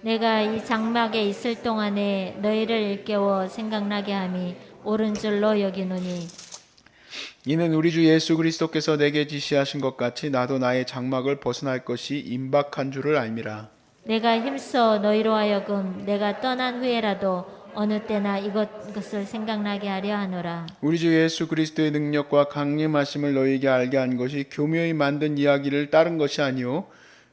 내가 이 장막에 있을 동안에 너희를 일깨워 생각나게 함이 옳은 줄로 여기노니 이는 우리 주 예수 그리스도께서 내게 지시하신 것 같이 나도 나의 장막을 벗어날 것이 임박한 줄을 알미라. 내가 힘써 너희로 하여금 내가 떠난 후에라도 어느 때나 이것을 생각나게 하려 하노라. 우리 주 예수 그리스도의 능력과 강림하심을 너희에게 알게 한 것이 교묘히 만든 이야기를 따른 것이 아니요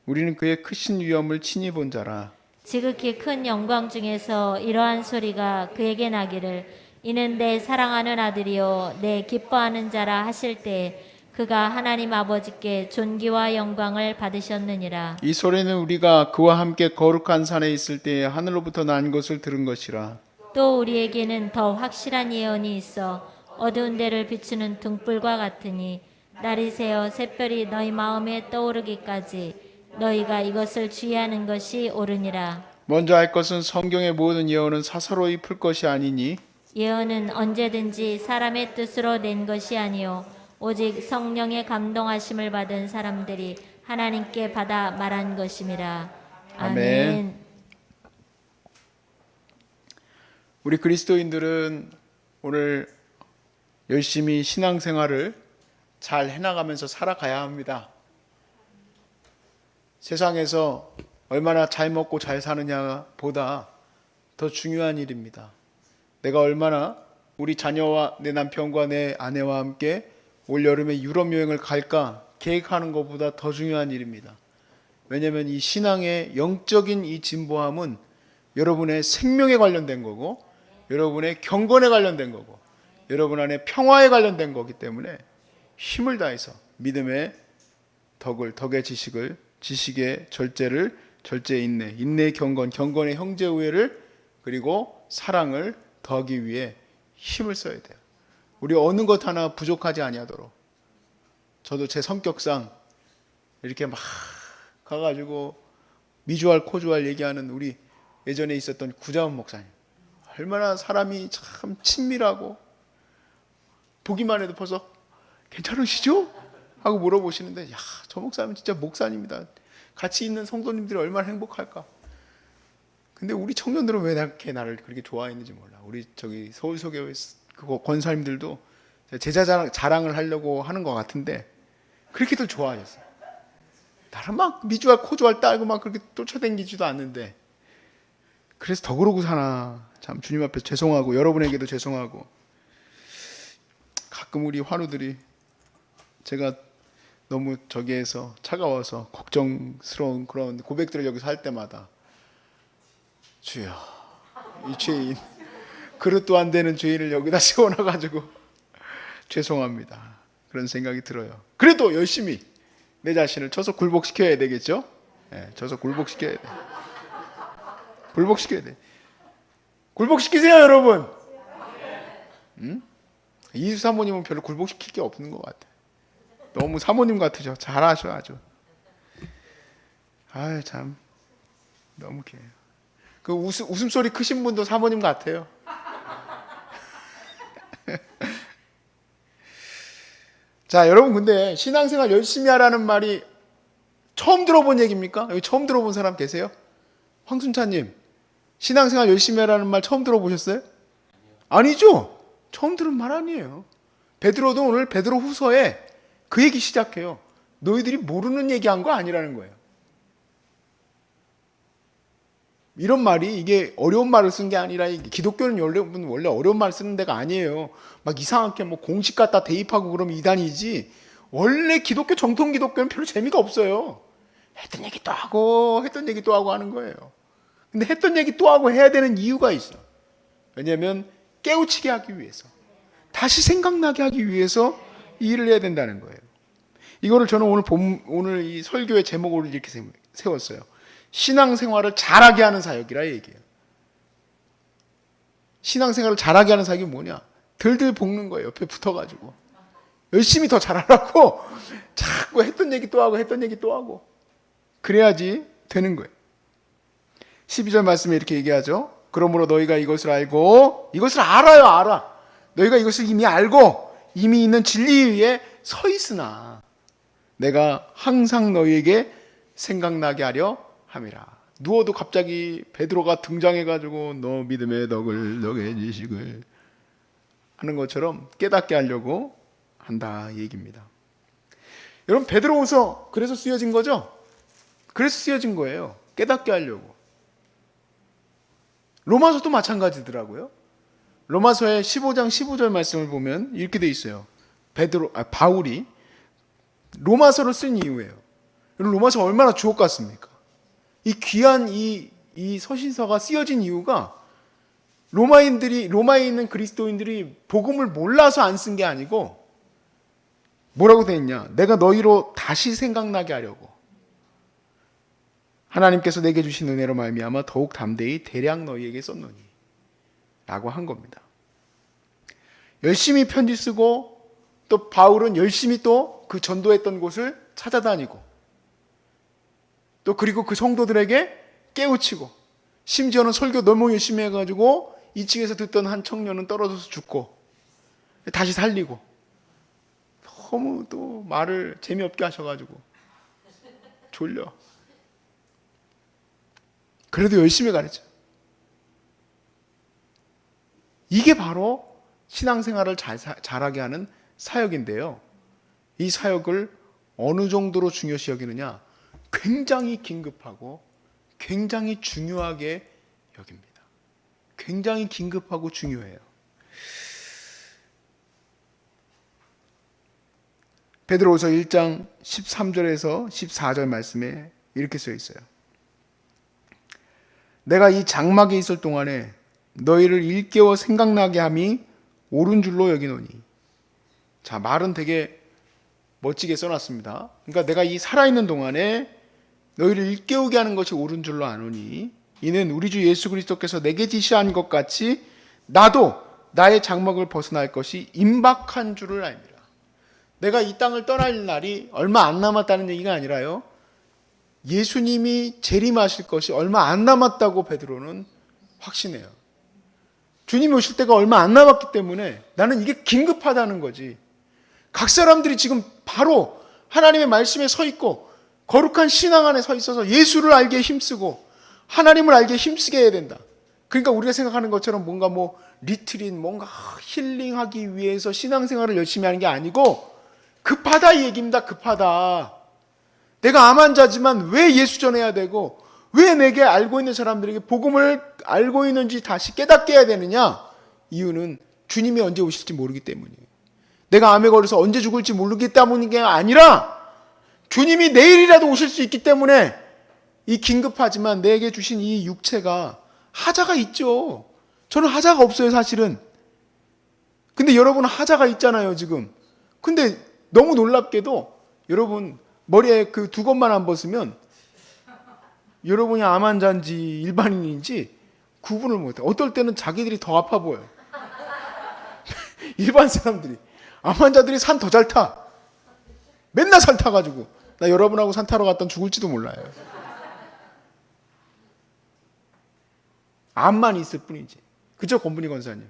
우리는 그의 크신 위엄을 친히 본 자라. 지극히 큰 영광 중에서 이러한 소리가 그에게 나기를 이는 내 사랑하는 아들이요 내 기뻐하는 자라 하실 때 그가 하나님 아버지께 존귀와 영광을 받으셨느니라. 이 소리는 우리가 그와 함께 거룩한 산에 있을 때에 하늘로부터 난 것을 들은 것이라. 또 우리에게는 더 확실한 예언이 있어 어두운 데를 비추는 등불과 같으니 날이 새어 샛별이 너희 마음에 떠오르기까지 너희가 이것을 주의하는 것이 옳으니라. 먼저 할 것은 성경의 모든 예언은 사사로이 풀 것이 아니니 예언은 언제든지 사람의 뜻으로 낸 것이 아니요 오직 성령의 감동하심을 받은 사람들이 하나님께 받아 말한 것임이라. 아멘. 우리 그리스도인들은 오늘 열심히 신앙생활을 잘 해나가면서 살아가야 합니다. 세상에서 얼마나 잘 먹고 잘 사느냐보다 더 중요한 일입니다. 내가 얼마나 우리 자녀와 내 남편과 내 아내와 함께 올여름에 유럽 여행을 갈까 계획하는 것보다 더 중요한 일입니다. 왜냐하면 이 신앙의 영적인 이 진보함은 여러분의 생명에 관련된 거고 여러분의 경건에 관련된 거고 여러분 안에 평화에 관련된 거기 때문에 힘을 다해서 믿음의 덕의 지식을 지식의 절제를 절제의 인내 인내의 경건 경건의 형제 우애를 그리고 사랑을 더하기 위해 힘을 써야 돼요. 우리 어느 것 하나 부족하지 아니하도록. 저도 제 성격상 이렇게 막 가가지고 미주알 코주알 얘기하는 우리 예전에 있었던 구자원 목사님 얼마나 사람이 참 친밀하고 보기만 해도 벌써 괜찮으시죠? 하고 물어보시는데 야, 저 목사님은 진짜 목사님이다. 같이 있는 성도님들이 얼마나 행복할까. 근데 우리 청년들은 왜 이렇게 나를 그렇게 좋아했는지 몰라. 우리 저기 서울서교회 그거 권사님들도 제자 자랑을 하려고 하는 것 같은데 그렇게들 좋아하셨어요. 나를 막 미주알 코주알 딸고 막 그렇게 쫓아다니지도 않는데 그래서 더 그러고 사나. 참 주님 앞에 죄송하고 여러분에게도 죄송하고 가끔 우리 환우들이 제가 너무 저기에서 차가워서 걱정스러운 그런 고백들을 여기서 할 때마다 주여 이 죄인 그릇도 안 되는 죄인을 여기다 세워놔가지고 죄송합니다 그런 생각이 들어요. 그래도 열심히 내 자신을 쳐서 굴복시켜야 되겠죠. 네, 쳐서 굴복시켜야 돼. 굴복시켜야 돼. 굴복시키세요 여러분. 이수 사모님은 별로 굴복시킬 게 없는 것 같아요. 너무 사모님 같으죠. 잘하셔 아주. 아유 참 너무 귀해요. 그 웃음소리 크신 분도 사모님 같아요. 자 여러분 근데 신앙생활 열심히 하라는 말이 처음 들어본 얘기입니까? 여기 처음 들어본 사람 계세요? 황순찬님 신앙생활 열심히 하라는 말 처음 들어보셨어요? 아니죠? 처음 들은 말 아니에요. 베드로도 오늘 베드로 후서에 그 얘기 시작해요. 너희들이 모르는 얘기한 거 아니라는 거예요. 이런 말이 이게 어려운 말을 쓴 게 아니라 기독교는 원래 어려운 말 쓰는 데가 아니에요. 막 이상하게 뭐 공식 갖다 대입하고 그러면 이단이지. 원래 기독교 정통 기독교는 별로 재미가 없어요. 했던 얘기 또 하고 했던 얘기 또 하고 하는 거예요. 근데 했던 얘기 또 하고 해야 되는 이유가 있어. 왜냐하면 깨우치게 하기 위해서 다시 생각나게 하기 위해서 이 일을 해야 된다는 거예요. 이거를 저는 오늘 이 설교의 제목으로 이렇게 세웠어요. 신앙생활을 잘하게 하는 사역이라 얘기해요. 신앙생활을 잘하게 하는 사역이 뭐냐? 들들 볶는 거예요. 옆에 붙어가지고 열심히 더 잘하라고 자꾸 했던 얘기 또 하고 했던 얘기 또 하고 그래야지 되는 거예요. 12절 말씀에 이렇게 얘기하죠. 그러므로 너희가 이것을 알고 이것을 알아. 너희가 이것을 이미 알고 이미 있는 진리 위에 서 있으나 내가 항상 너희에게 생각나게 하려 함이라. 누워도 갑자기 베드로가 등장해가지고 너 믿음의 덕을 너의 지식을 하는 것처럼 깨닫게 하려고 한다 이 얘기입니다. 여러분 베드로후서 그래서 쓰여진 거죠? 그래서 쓰여진 거예요. 깨닫게 하려고. 로마서도 마찬가지더라고요. 로마서의 15장 15절 말씀을 보면 이렇게 돼 있어요. 바울이 로마서를 쓴 이유예요. 로마서 얼마나 주옥 같습니까? 이 귀한 이 서신서가 쓰여진 이유가 로마에 있는 그리스도인들이 복음을 몰라서 안 쓴 게 아니고 뭐라고 돼 있냐? 내가 너희로 다시 생각나게 하려고. 하나님께서 내게 주신 은혜로 말미암아 더욱 담대히 대량 너희에게 썼노니 라고 한 겁니다. 열심히 편지 쓰고 또 바울은 열심히 또 그 전도했던 곳을 찾아다니고 또 그리고 그 성도들에게 깨우치고 심지어는 설교 너무 열심히 해가지고 2층에서 듣던 한 청년은 떨어져서 죽고 다시 살리고 너무 또 말을 재미없게 하셔가지고 졸려. 그래도 열심히 가르쳐. 이게 바로 신앙생활을 잘하게 하는 사역인데요. 이 사역을 어느 정도로 중요시 여기느냐? 굉장히 긴급하고 굉장히 중요하게 여깁니다. 굉장히 긴급하고 중요해요. 베드로후서 1장 13절에서 14절 말씀에 이렇게 써 있어요. 내가 이 장막에 있을 동안에 너희를 일깨워 생각나게 함이 옳은 줄로 여기노니. 자, 말은 되게 멋지게 써놨습니다. 그러니까 내가 이 살아있는 동안에 너희를 일깨우게 하는 것이 옳은 줄로 아노니 이는 우리 주 예수 그리스도께서 내게 지시한 것 같이 나도 나의 장막을 벗어날 것이 임박한 줄을 알미라. 내가 이 땅을 떠날 날이 얼마 안 남았다는 얘기가 아니라요. 예수님이 재림하실 것이 얼마 안 남았다고 베드로는 확신해요. 주님이 오실 때가 얼마 안 남았기 때문에 나는 이게 긴급하다는 거지. 각 사람들이 지금 바로 하나님의 말씀에 서 있고 거룩한 신앙 안에 서 있어서 예수를 알기에 힘쓰고 하나님을 알기에 힘쓰게 해야 된다. 그러니까 우리가 생각하는 것처럼 뭔가 리트릿, 뭔가 힐링하기 위해서 신앙생활을 열심히 하는 게 아니고 급하다 이 얘기입니다. 급하다. 내가 암 환자지만 왜 예수 전해야 되고 왜 내게 알고 있는 사람들에게 복음을 알고 있는지 다시 깨닫게 해야 되느냐? 이유는 주님이 언제 오실지 모르기 때문이에요. 내가 암에 걸려서 언제 죽을지 모르기 때문인 게 아니라 주님이 내일이라도 오실 수 있기 때문에 이 긴급하지만 내게 주신 이 육체가 하자가 있죠. 저는 하자가 없어요, 사실은. 근데 여러분은 하자가 있잖아요, 지금. 근데 너무 놀랍게도 여러분 머리에 그 두 것만 안 벗으면 여러분이 암 환자인지 일반인인지 구분을 못해. 어떨 때는 자기들이 더 아파 보여요. 일반 사람들이. 암 환자들이 산 더 잘 타. 맨날 산 타가지고. 나 여러분하고 산 타러 갔던 죽을지도 몰라요. 암만 있을 뿐이지. 그죠, 권분희 권사님?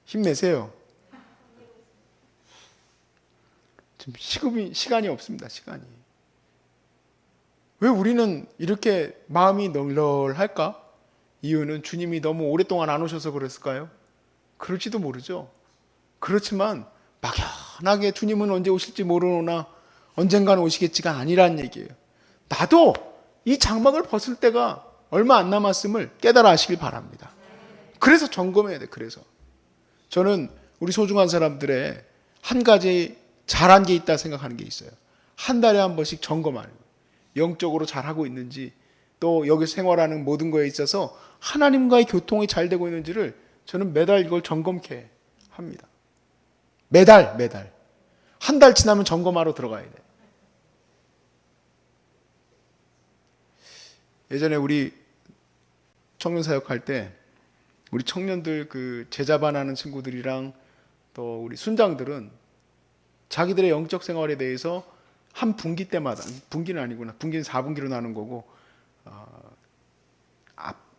힘내세요. 지금 시간이 없습니다. 시간이. 왜 우리는 이렇게 마음이 널널할까? 이유는 주님이 너무 오랫동안 안 오셔서 그랬을까요? 그럴지도 모르죠. 그렇지만 막연하게 주님은 언제 오실지 모르노나 언젠가는 오시겠지가 아니란 얘기예요. 나도 이 장막을 벗을 때가 얼마 안 남았음을 깨달아 하시길 바랍니다. 그래서 점검해야 돼. 그래서 저는 우리 소중한 사람들의 한 가지 잘한 게 있다 생각하는 게 있어요. 한 달에 한 번씩 점검하는 거예요. 영적으로 잘하고 있는지 또 여기서 생활하는 모든 거에 있어서 하나님과의 교통이 잘 되고 있는지를 저는 매달 이걸 점검케 합니다. 매달 한 달 지나면 점검하러 들어가야 돼. 예전에 우리 청년 사역할 때 우리 청년들 그 제자반 하는 친구들이랑 또 우리 순장들은 자기들의 영적 생활에 대해서 한 분기 때마다, 분기는 아니구나, 분기는 4분기로 나눈 거고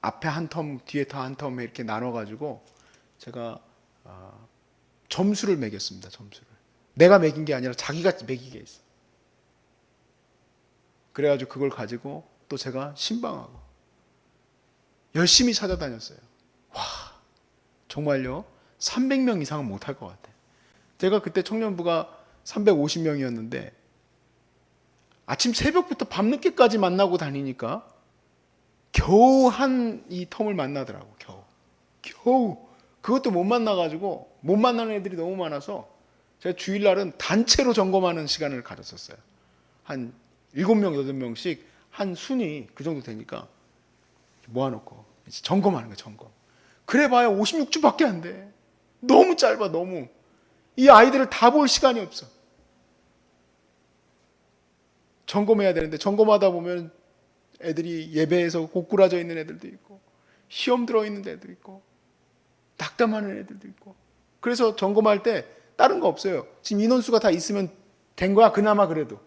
앞에 한 텀, 뒤에 한 텀 이렇게 나눠가지고 제가 점수를 매겼습니다. 점수를. 내가 매긴 게 아니라 자기가 매기게 했어. 그래가지고 그걸 가지고 또 제가 신방하고 열심히 찾아다녔어요. 와, 정말요 300명 이상은 못할 것 같아요. 제가 그때 청년부가 350명이었는데 아침 새벽부터 밤늦게까지 만나고 다니니까 겨우 한 이 텀을 만나더라고. 겨우 그것도 못 만나가지고 못 만나는 애들이 너무 많아서 제가 주일날은 단체로 점검하는 시간을 가졌었어요. 한 7명, 8명씩 한 순위 그 정도 되니까 모아놓고 점검하는 거예요. 점검. 그래봐야 56주밖에 안 돼. 너무 짧아. 너무. 이 아이들을 다 볼 시간이 없어. 점검해야 되는데 점검하다 보면 애들이 예배에서 고꾸라져 있는 애들도 있고 시험 들어있는 애들도 있고 낙담하는 애들도 있고. 그래서 점검할 때 다른 거 없어요. 지금 인원수가 다 있으면 된 거야. 그나마 그래도.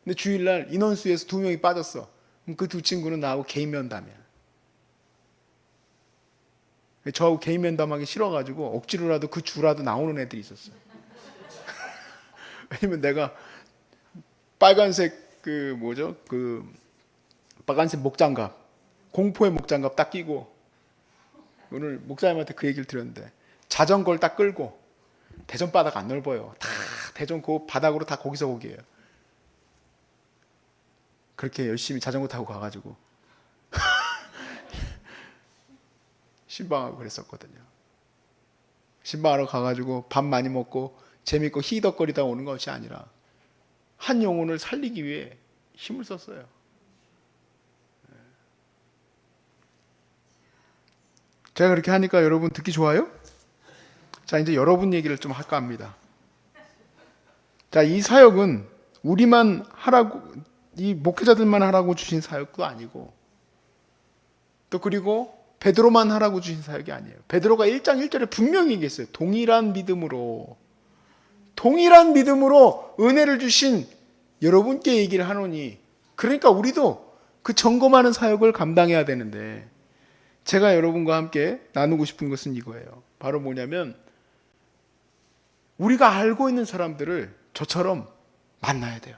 근데 주일날 인원수에서 2명이 빠졌어. 그럼 그 2 친구는 나하고 개인 면담이야. 저하고 개인 면담하기 싫어가지고 억지로라도 그 주라도 나오는 애들이 있었어요. 왜냐면 내가 빨간색 빨간색 목장갑, 공포의 목장갑 딱 끼고 오늘 목사님한테 그 얘기를 드렸는데 자전거를 딱 끌고 대전 바닥 안 넓어요. 다 대전 그 바닥으로 다 거기서 거기에요. 그렇게 열심히 자전거 타고 가가지고 신방하고 그랬었거든요. 신방하러 가가지고 밥 많이 먹고 재밌고 히덕거리다 오는 것이 아니라 한 영혼을 살리기 위해 힘을 썼어요. 제가 그렇게 하니까 여러분 듣기 좋아요? 자, 이제 여러분 얘기를 좀 할까 합니다. 자, 이 사역은 우리만 하라고, 이 목회자들만 하라고 주신 사역도 아니고, 또 그리고 베드로만 하라고 주신 사역이 아니에요. 베드로가 1장 1절에 분명히 얘기했어요. 동일한 믿음으로 은혜를 주신 여러분께 얘기를 하노니, 그러니까 우리도 그 점검하는 사역을 감당해야 되는데, 제가 여러분과 함께 나누고 싶은 것은 이거예요. 바로 뭐냐면 우리가 알고 있는 사람들을 저처럼 만나야 돼요.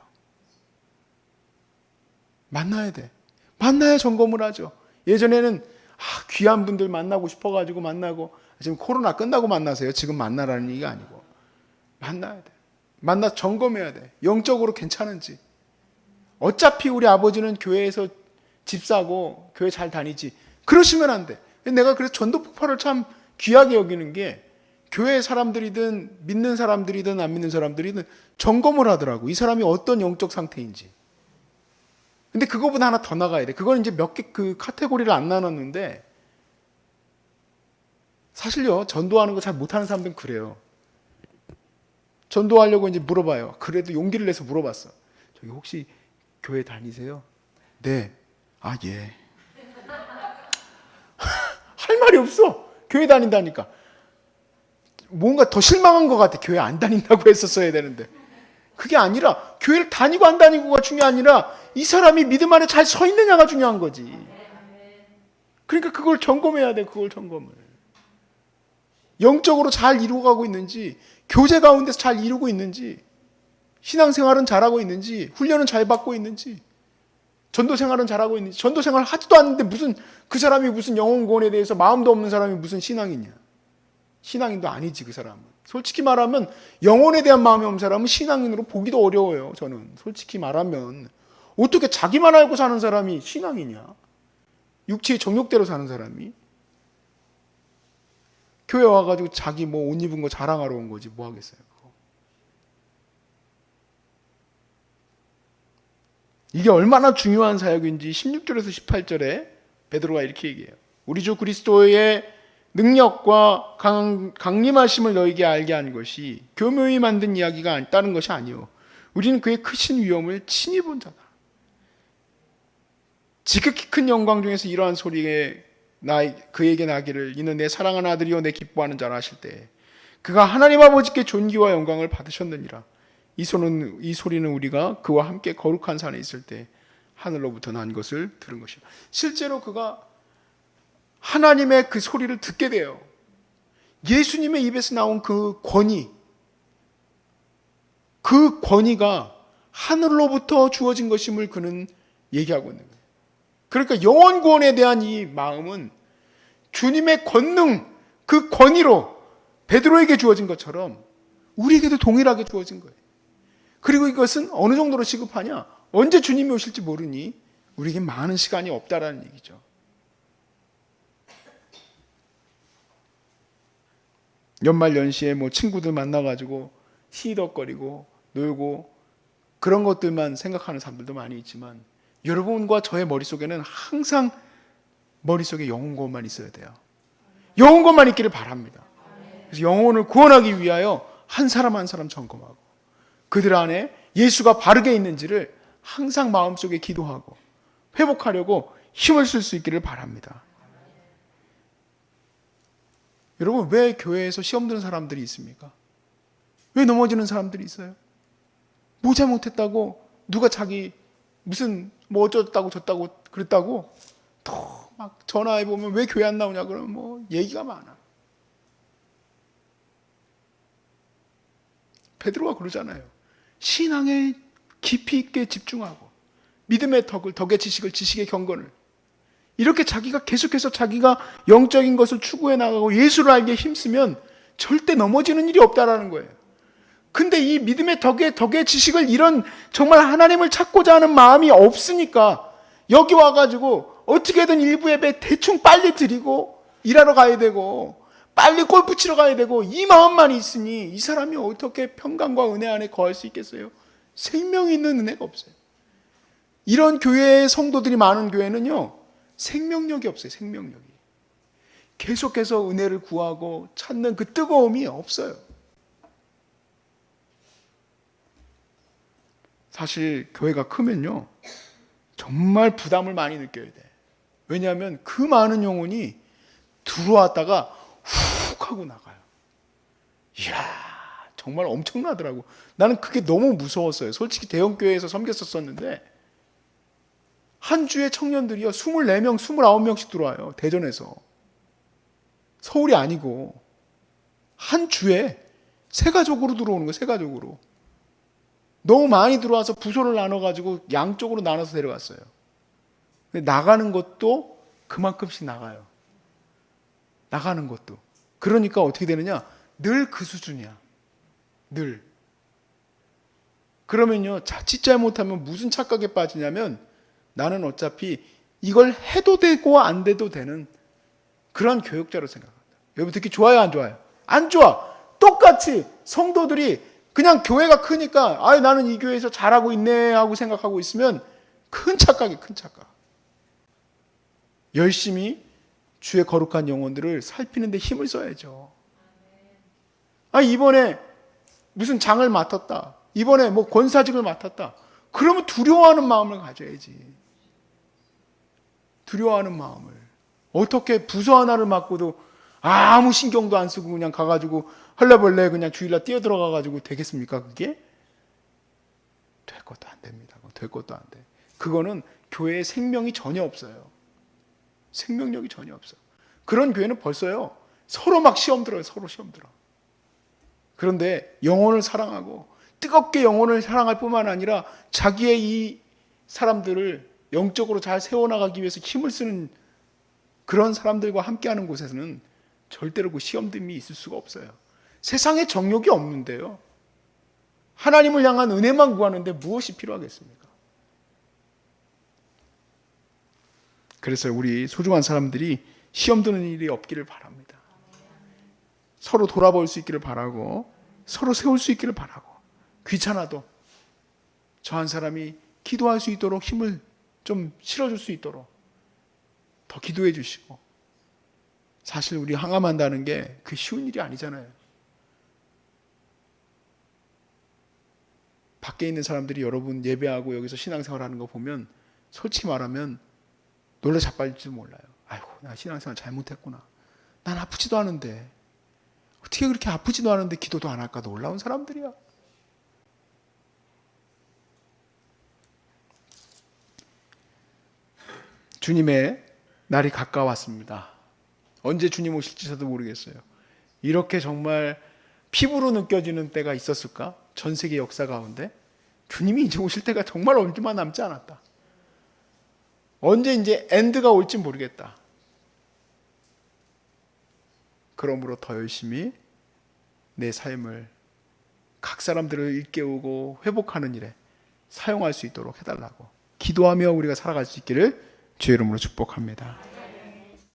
만나야 돼. 만나야 점검을 하죠. 예전에는 귀한 분들 만나고 싶어가지고 만나고, 지금 코로나 끝나고 만나세요. 지금 만나라는 얘기가 아니고 만나야 돼. 만나 점검해야 돼. 영적으로 괜찮은지. 어차피 우리 아버지는 교회에서 집 사고 교회 잘 다니지. 그러시면 안 돼. 내가 그래서 전도 폭발을 참 귀하게 여기는 게 교회 사람들이든 믿는 사람들이든 안 믿는 사람들이든 점검을 하더라고. 이 사람이 어떤 영적 상태인지. 근데 그거보다 하나 더 나가야 돼. 그건 이제 몇 개 그 카테고리를 안 나눴는데 사실요, 전도하는 거 잘 못하는 사람들은 그래요. 전도하려고 이제 물어봐요. 그래도 용기를 내서 물어봤어. 저기 혹시 교회 다니세요? 네. 아, 예. 할 말이 없어. 교회 다닌다니까. 뭔가 더 실망한 것 같아. 교회 안 다닌다고 했었어야 되는데. 그게 아니라 교회를 다니고 안 다니고가 중요한 아니라 이 사람이 믿음 안에 잘 서 있느냐가 중요한 거지. 그러니까 그걸 점검해야 돼. 그걸 점검을. 영적으로 잘 이루어가고 있는지, 교제 가운데서 잘 이루고 있는지, 신앙생활은 잘하고 있는지, 훈련은 잘 받고 있는지, 전도생활은 잘하고 있는지. 전도생활 하지도 않는데 무슨 그 사람이 무슨 영혼구원에 대해서 마음도 없는 사람이 무슨 신앙이냐. 신앙인도 아니지 그 사람은. 솔직히 말하면 영혼에 대한 마음이 없는 사람은 신앙인으로 보기도 어려워요. 저는 솔직히 말하면 어떻게 자기만 알고 사는 사람이 신앙이냐. 육체의 정욕대로 사는 사람이. 교회 와가지고 자기 뭐 옷 입은 거 자랑하러 온 거지 뭐 하겠어요. 이게 얼마나 중요한 사역인지 16절에서 18절에 베드로가 이렇게 얘기해요. 우리 주 그리스도의 능력과 강림하심을 너에게 알게 한 것이 교묘히 만든 이야기가 다른 것이 아니요. 우리는 그의 크신 위엄을 친히 본 자다. 지극히 큰 영광 중에서 이러한 소리에 그에게 나기를 이는 내 사랑하는 아들이요 내 기뻐하는 자라 하실 때 그가 하나님 아버지께 존귀와 영광을 받으셨느니라. 이 소리는 우리가 그와 함께 거룩한 산에 있을 때 하늘로부터 난 것을 들은 것이다. 실제로 그가 하나님의 그 소리를 듣게 돼요. 예수님의 입에서 나온 그 권위가 하늘로부터 주어진 것임을 그는 얘기하고 있는 거예요. 그러니까 영혼 구원에 대한 이 마음은 주님의 권능, 그 권위로 베드로에게 주어진 것처럼 우리에게도 동일하게 주어진 거예요. 그리고 이것은 어느 정도로 시급하냐? 언제 주님이 오실지 모르니 우리에게 많은 시간이 없다라는 얘기죠. 연말 연시에 뭐 친구들 만나가지고 시덕거리고 놀고 그런 것들만 생각하는 사람들도 많이 있지만 여러분과 저의 머릿속에는 항상 머릿속에 영혼 구원만 있어야 돼요. 영혼 구원만 있기를 바랍니다. 그래서 영혼을 구원하기 위하여 한 사람 한 사람 점검하고 그들 안에 예수가 바르게 있는지를 항상 마음속에 기도하고 회복하려고 힘을 쓸 수 있기를 바랍니다. 여러분, 왜 교회에서 시험 드는 사람들이 있습니까? 왜 넘어지는 사람들이 있어요? 뭐 잘못했다고 누가 자기 무슨 뭐 어쩌다고 저다고 그랬다고 더 막 전화해 보면 왜 교회 안 나오냐 그러면 뭐 얘기가 많아. 베드로가 그러잖아요. 신앙에 깊이 있게 집중하고 믿음의 덕의 지식을 지식의 경건을 이렇게 자기가 계속해서 자기가 영적인 것을 추구해 나가고 예수를 알기에 힘쓰면 절대 넘어지는 일이 없다라는 거예요. 근데 이 믿음의 덕의 지식을 이런 정말 하나님을 찾고자 하는 마음이 없으니까 여기 와가지고 어떻게든 일부 예배 대충 빨리 드리고 일하러 가야 되고 빨리 골프 치러 가야 되고 이 마음만 있으니 이 사람이 어떻게 평강과 은혜 안에 거할 수 있겠어요? 생명이 있는 은혜가 없어요. 이런 교회의 성도들이 많은 교회는요, 생명력이 없어요. 생명력이. 계속해서 은혜를 구하고 찾는 그 뜨거움이 없어요. 사실 교회가 크면요, 정말 부담을 많이 느껴야 돼. 왜냐하면 그 많은 영혼이 들어왔다가 훅 하고 나가요. 이야, 정말 엄청나더라고. 나는 그게 너무 무서웠어요. 솔직히 대형교회에서 섬겼었는데 한 주에 청년들이요 24명, 29명씩 들어와요. 대전에서. 서울이 아니고 한 주에 세 가족으로 들어오는 거예요. 세 가족으로. 너무 많이 들어와서 부서를 나눠가지고 양쪽으로 나눠서 데려갔어요. 근데 나가는 것도 그만큼씩 나가요. 나가는 것도. 그러니까 어떻게 되느냐? 늘 그 수준이야. 늘. 그러면요, 자칫 잘못하면 무슨 착각에 빠지냐면 나는 어차피 이걸 해도 되고 안 돼도 되는 그런 교역자로 생각합니다. 여러분 듣기 좋아요, 안 좋아요? 안 좋아. 똑같이 성도들이 그냥 교회가 크니까 나는 이 교회에서 잘하고 있네 하고 생각하고 있으면 큰 착각이 큰 착각. 열심히 주의 거룩한 영혼들을 살피는 데 힘을 써야죠. 이번에 무슨 장을 맡았다. 이번에 뭐 권사직을 맡았다. 그러면 두려워하는 마음을 가져야지. 두려워하는 마음을. 어떻게 부서 하나를 맡고도 아무 신경도 안 쓰고 그냥 가가지고 헐레벌레 그냥 주일날 뛰어들어가가지고 되겠습니까? 그게? 될 것도 안 됩니다. 될 것도 안 돼. 그거는 교회에 생명이 전혀 없어요. 생명력이 전혀 없어. 그런 교회는 벌써요. 서로 막 시험 들어요. 서로 시험 들어. 그런데 영혼을 사랑하고 뜨겁게 영혼을 사랑할 뿐만 아니라 자기의 이 사람들을 영적으로 잘 세워나가기 위해서 힘을 쓰는 그런 사람들과 함께하는 곳에서는 절대로 그 시험됨이 있을 수가 없어요. 세상에 정욕이 없는데요. 하나님을 향한 은혜만 구하는데 무엇이 필요하겠습니까? 그래서 우리 소중한 사람들이 시험 드는 일이 없기를 바랍니다. 서로 돌아볼 수 있기를 바라고 서로 세울 수 있기를 바라고 귀찮아도 저 한 사람이 기도할 수 있도록 힘을 좀 실어줄 수 있도록 더 기도해 주시고 사실 우리 항암한다는 게 그 쉬운 일이 아니잖아요. 밖에 있는 사람들이 여러분 예배하고 여기서 신앙생활하는 거 보면 솔직히 말하면 놀라 자빠질지도 몰라요. 아이고 나 신앙생활 잘못했구나. 난 아프지도 않은데 어떻게 그렇게 아프지도 않은데 기도도 안 할까 놀라운 사람들이야. 주님의 날이 가까웠습니다. 언제 주님 오실지 저도 모르겠어요. 이렇게 정말 피부로 느껴지는 때가 있었을까? 전 세계 역사 가운데 주님이 이제 오실 때가 정말 얼마 남지 않았다. 언제 이제 엔드가 올지 모르겠다. 그러므로 더 열심히 내 삶을 각 사람들을 일깨우고 회복하는 일에 사용할 수 있도록 해달라고 기도하며 우리가 살아갈 수 있기를 주의 이름으로 축복합니다.